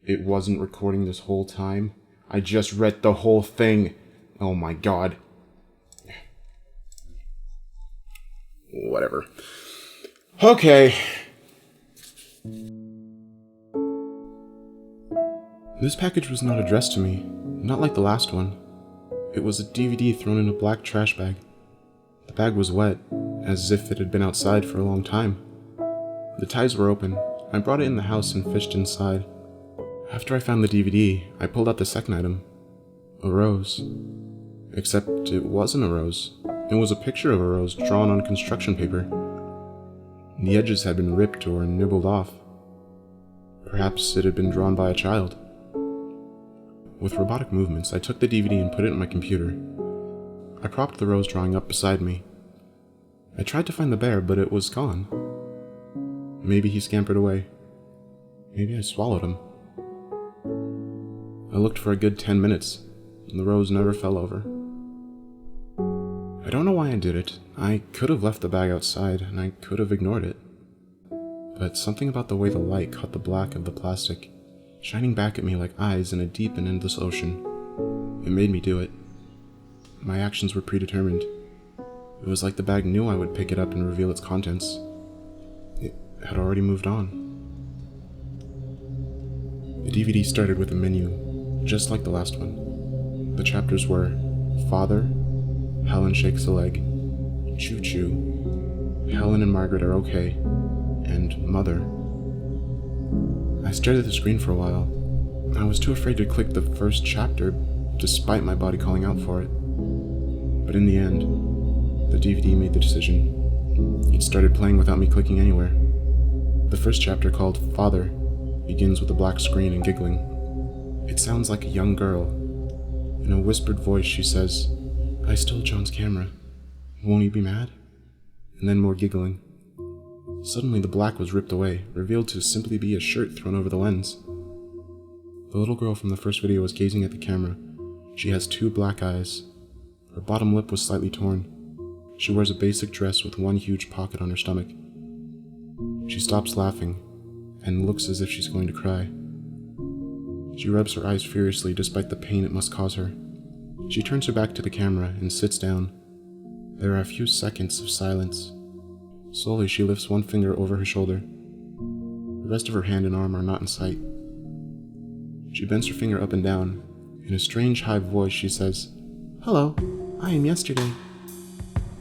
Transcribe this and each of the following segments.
It wasn't recording this whole time. I just read the whole thing. Oh my god. Whatever. Okay. This package was not addressed to me, not like the last one. It was a DVD thrown in a black trash bag. The bag was wet, as if it had been outside for a long time. The ties were open. I brought it in the house and fished inside. After I found the DVD, I pulled out the second item. A rose. Except it wasn't a rose. It was a picture of a rose drawn on construction paper. The edges had been ripped or nibbled off. Perhaps it had been drawn by a child. With robotic movements, I took the DVD and put it in my computer. I propped the rose drawing up beside me. I tried to find the bear, but it was gone. Maybe he scampered away. Maybe I swallowed him. I looked for a good 10 minutes, and the rose never fell over. I don't know why I did it. I could have left the bag outside, and I could have ignored it. But something about the way the light caught the black of the plastic, shining back at me like eyes in a deep and endless ocean, it made me do it. My actions were predetermined. It was like the bag knew I would pick it up and reveal its contents. It had already moved on. The DVD started with a menu, just like the last one. The chapters were Father, Helen shakes a leg, Choo Choo, Helen and Margaret are okay, and Mother. I stared at the screen for a while. I was too afraid to click the first chapter, despite my body calling out for it. But in the end, the DVD made the decision. It started playing without me clicking anywhere. The first chapter, called Father, begins with a black screen and giggling. It sounds like a young girl. In a whispered voice, she says, "I stole John's camera. Won't you be mad?" And then more giggling. Suddenly the black was ripped away, revealed to simply be a shirt thrown over the lens. The little girl from the first video was gazing at the camera. She has 2 black eyes. Her bottom lip was slightly torn. She wears a basic dress with one huge pocket on her stomach. She stops laughing, and looks as if she's going to cry. She rubs her eyes furiously despite the pain it must cause her. She turns her back to the camera and sits down. There are a few seconds of silence. Slowly she lifts one finger over her shoulder. The rest of her hand and arm are not in sight. She bends her finger up and down. In a strange high voice she says, "Hello, I am Yesterday."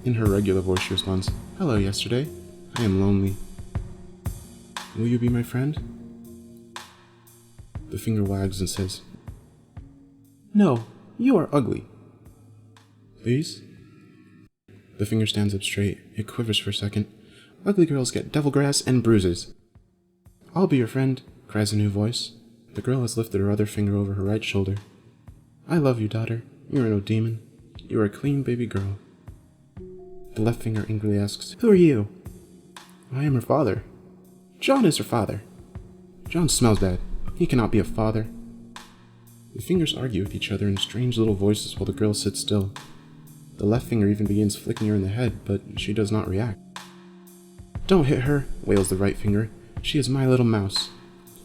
In her regular voice she responds, "Hello, Yesterday. I am lonely. Will you be my friend?" The finger wags and says, "No, you are ugly." "Please?" The finger stands up straight. It quivers for a second. "Ugly girls get devil grass and bruises." "I'll be your friend," cries a new voice. The girl has lifted her other finger over her right shoulder. "I love you, daughter. You are no demon. You are a clean baby girl." The left finger angrily asks, "Who are you?" "I am her father." "John is her father." "John smells bad. He cannot be a father." The fingers argue with each other in strange little voices while the girl sits still. The left finger even begins flicking her in the head, but she does not react. "Don't hit her," wails the right finger. "She is my little mouse."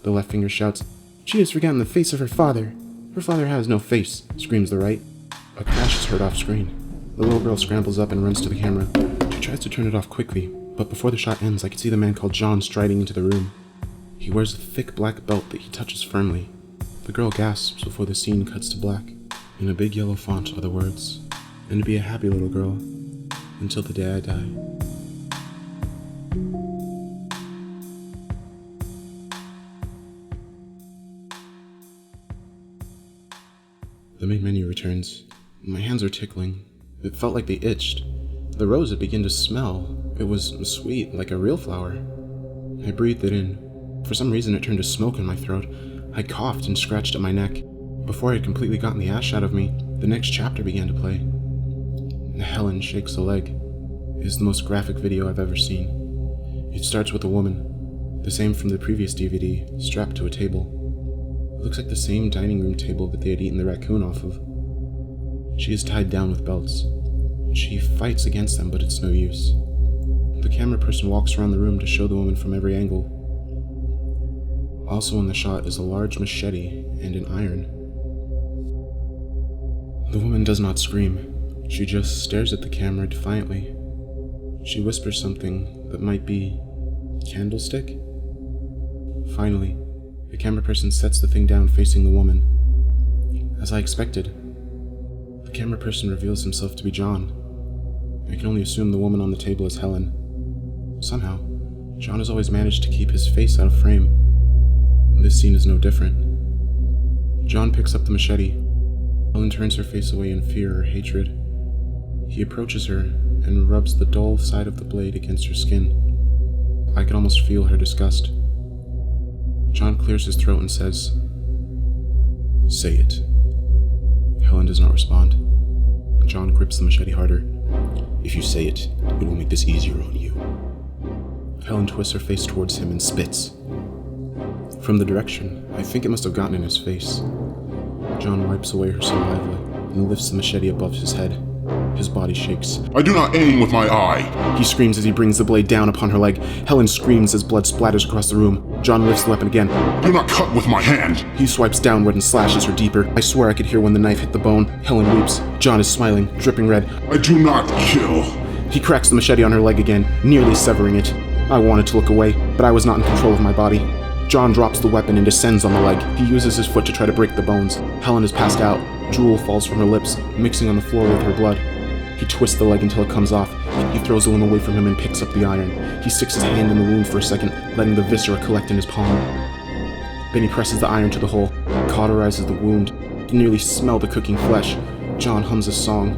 The left finger shouts, "She has forgotten the face of her father." "Her father has no face," screams the right. A crash is heard off screen. The little girl scrambles up and runs to the camera. She tries to turn it off quickly, but before the shot ends, I can see the man called John striding into the room. He wears a thick black belt that he touches firmly. The girl gasps before the scene cuts to black. In a big yellow font are the words, "And be a happy little girl, until the day I die." The main menu returns. My hands are tickling. It felt like they itched. The rose had begun to smell. It was sweet, like a real flower. I breathed it in. For some reason it turned to smoke in my throat. I coughed and scratched at my neck. Before I had completely gotten the ash out of me, the next chapter began to play. Helen Shakes a Leg is the most graphic video I've ever seen. It starts with a woman, the same from the previous DVD, strapped to a table. It looks like the same dining room table that they had eaten the raccoon off of. She is tied down with belts. She fights against them, but it's no use. The camera person walks around the room to show the woman from every angle. Also in the shot is a large machete and an iron. The woman does not scream. She just stares at the camera defiantly. She whispers something that might be candlestick. Finally, the camera person sets the thing down facing the woman. As I expected, the camera person reveals himself to be John. I can only assume the woman on the table is Helen. Somehow, John has always managed to keep his face out of frame. This scene is no different. John picks up the machete. Helen turns her face away in fear or hatred. He approaches her and rubs the dull side of the blade against her skin. I can almost feel her disgust. John clears his throat and says, "Say it." Helen does not respond. John grips the machete harder. "If you say it, it will make this easier on you." Helen twists her face towards him and spits. From the direction, I think it must have gotten in his face. John wipes away her saliva and lifts the machete above his head. His body shakes. "I do not aim with my eye!" He screams as he brings the blade down upon her leg. Helen screams as blood splatters across the room. John lifts the weapon again. "Do not cut with my hand!" He swipes downward and slashes her deeper. I swear I could hear when the knife hit the bone. Helen weeps. John is smiling, dripping red. "I do not kill!" He cracks the machete on her leg again, nearly severing it. I wanted to look away, but I was not in control of my body. John drops the weapon and descends on the leg. He uses his foot to try to break the bones. Helen is passed out. Drool falls from her lips, mixing on the floor with her blood. He twists the leg until it comes off. He throws the limb away from him and picks up the iron. He sticks his hand in the wound for a second, letting the viscera collect in his palm. Then he presses the iron to the hole, cauterizes the wound. You can nearly smell the cooking flesh. John hums a song,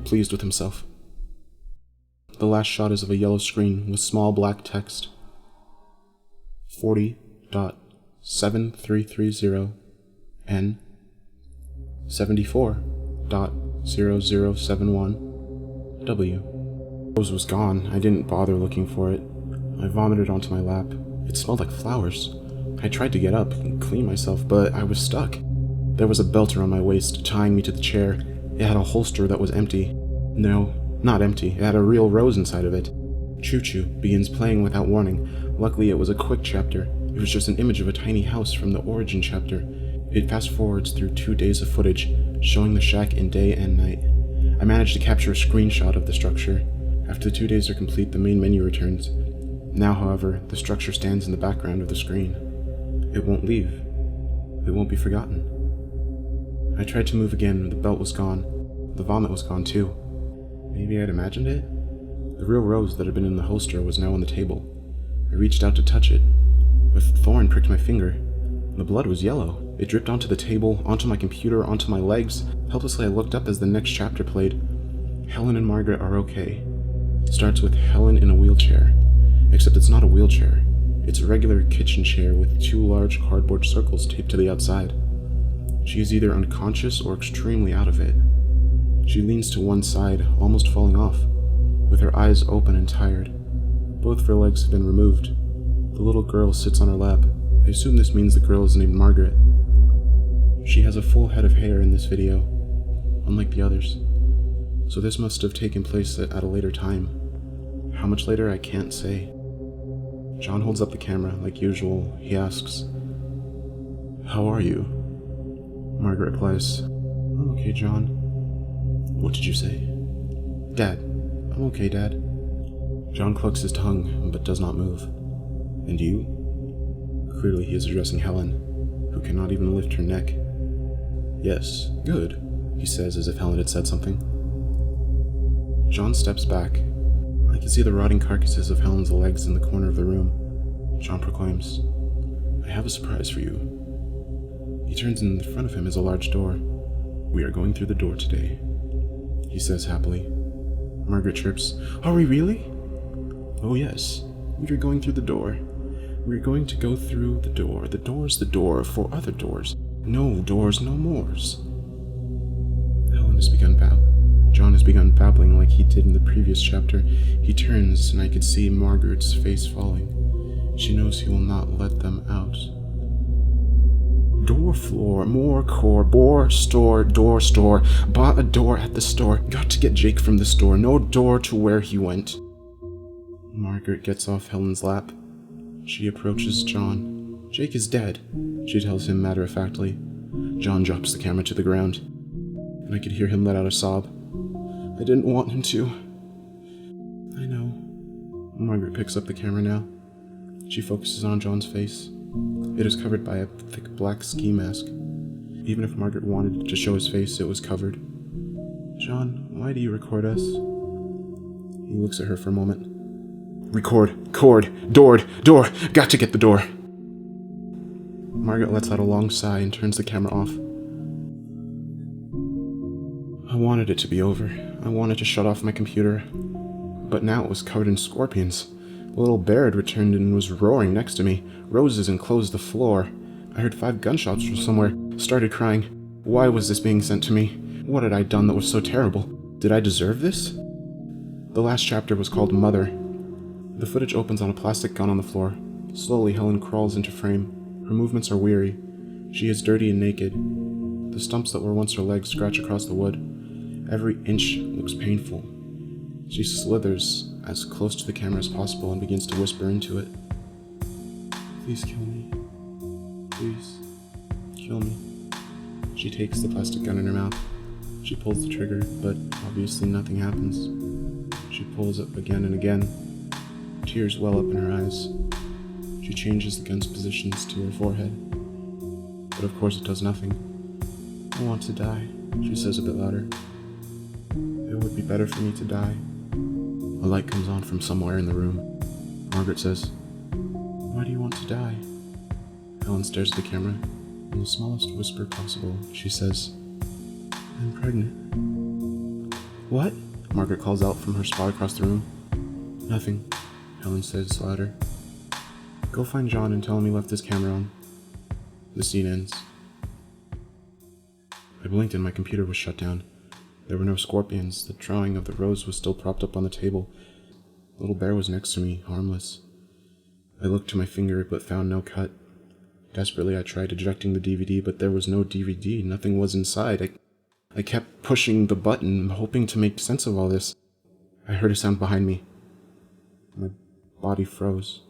pleased with himself. The last shot is of a yellow screen with small black text. 40.7330 N 74.0071 W. Rose was gone. I didn't bother looking for it. I vomited onto my lap. It smelled like flowers. I tried to get up and clean myself, but I was stuck. There was a belt around my waist, tying me to the chair. It had a holster that was empty. No, not empty. It had a real rose inside of it. Choo begins playing without warning. Luckily, it was a quick chapter. It was just an image of a tiny house from the origin chapter. It fast-forwards through 2 days of footage, showing the shack in day and night. I managed to capture a screenshot of the structure. After the 2 days are complete, the main menu returns. Now, however, the structure stands in the background of the screen. It won't leave. It won't be forgotten. I tried to move again, the belt was gone. The vomit was gone too. Maybe I'd imagined it? The real rose that had been in the holster was now on the table. I reached out to touch it. A thorn pricked my finger. The blood was yellow. It dripped onto the table, onto my computer, onto my legs. Helplessly I looked up as the next chapter played. Helen and Margaret are okay. It starts with Helen in a wheelchair. Except it's not a wheelchair. It's a regular kitchen chair with 2 large cardboard circles taped to the outside. She is either unconscious or extremely out of it. She leans to one side, almost falling off, with her eyes open and tired. Both of her legs have been removed. The little girl sits on her lap. I assume this means the girl is named Margaret. She has a full head of hair in this video, unlike the others. So this must have taken place at a later time. How much later, I can't say. John holds up the camera, like usual. He asks, "How are you?" Margaret replies, "I'm okay, John." "What did you say?" "Dad. I'm okay, Dad." John clucks his tongue, but does not move. "And you?" Clearly he is addressing Helen, who cannot even lift her neck. "Yes, good," he says as if Helen had said something. John steps back. I can see the rotting carcasses of Helen's legs in the corner of the room. John proclaims, "I have a surprise for you." He turns and in front of him is a large door. "We are going through the door today," he says happily. Margaret chirps, "Are we really?" "Oh yes, we are going through the door. We are going to go through the door. The door's the door for other doors. No doors, no mores." Helen has begun John has begun babbling like he did in the previous chapter. He turns, and I could see Margaret's face falling. She knows he will not let them out. "Door floor, more core, door store, bought a door at the store, got to get Jake from the store, no door to where he went." Margaret gets off Helen's lap. She approaches John. Jake is dead, she tells him matter-of-factly. John drops the camera to the ground, and I could hear him let out a sob. I didn't want him to. I know. Margaret picks up the camera now. She focuses on John's face. It is covered by a thick black ski mask. Even if Margaret wanted to show his face, it was covered. John, why do you record us? He looks at her for a moment. Record, cord, door, got to get the door. Margaret lets out a long sigh and turns the camera off. I wanted it to be over. I wanted to shut off my computer. But now it was covered in scorpions. The little bear had returned and was roaring next to me. Roses enclosed the floor. I heard 5 gunshots from somewhere. Started crying. Why was this being sent to me? What had I done that was so terrible? Did I deserve this? The last chapter was called Mother. The footage opens on a plastic gun on the floor. Slowly, Helen crawls into frame. Her movements are weary. She is dirty and naked. The stumps that were once her legs scratch across the wood. Every inch looks painful. She slithers as close to the camera as possible and begins to whisper into it. Please kill me. Please, kill me. She takes the plastic gun in her mouth. She pulls the trigger, but obviously nothing happens. She pulls it again and again. Tears well up in her eyes. She changes the gun's positions to her forehead. But of course it does nothing. I want to die, she says a bit louder. It would be better for me to die. A light comes on from somewhere in the room. Margaret says, Why do you want to die? Helen stares at the camera. In the smallest whisper possible, she says, I'm pregnant. What? Margaret calls out from her spot across the room. Nothing, Helen says louder. Go find John and tell him he left his camera on. The scene ends. I blinked and my computer was shut down. There were no scorpions. The drawing of the rose was still propped up on the table. The little bear was next to me, harmless. I looked to my finger, but found no cut. Desperately, I tried ejecting the DVD, but there was no DVD. Nothing was inside. I kept pushing the button, hoping to make sense of all this. I heard a sound behind me. My body froze.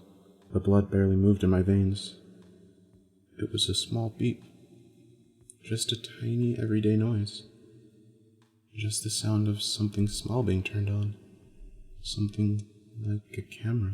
The blood barely moved in my veins. It was a small beep. Just a tiny, everyday noise. Just the sound of something small being turned on. Something like a camera.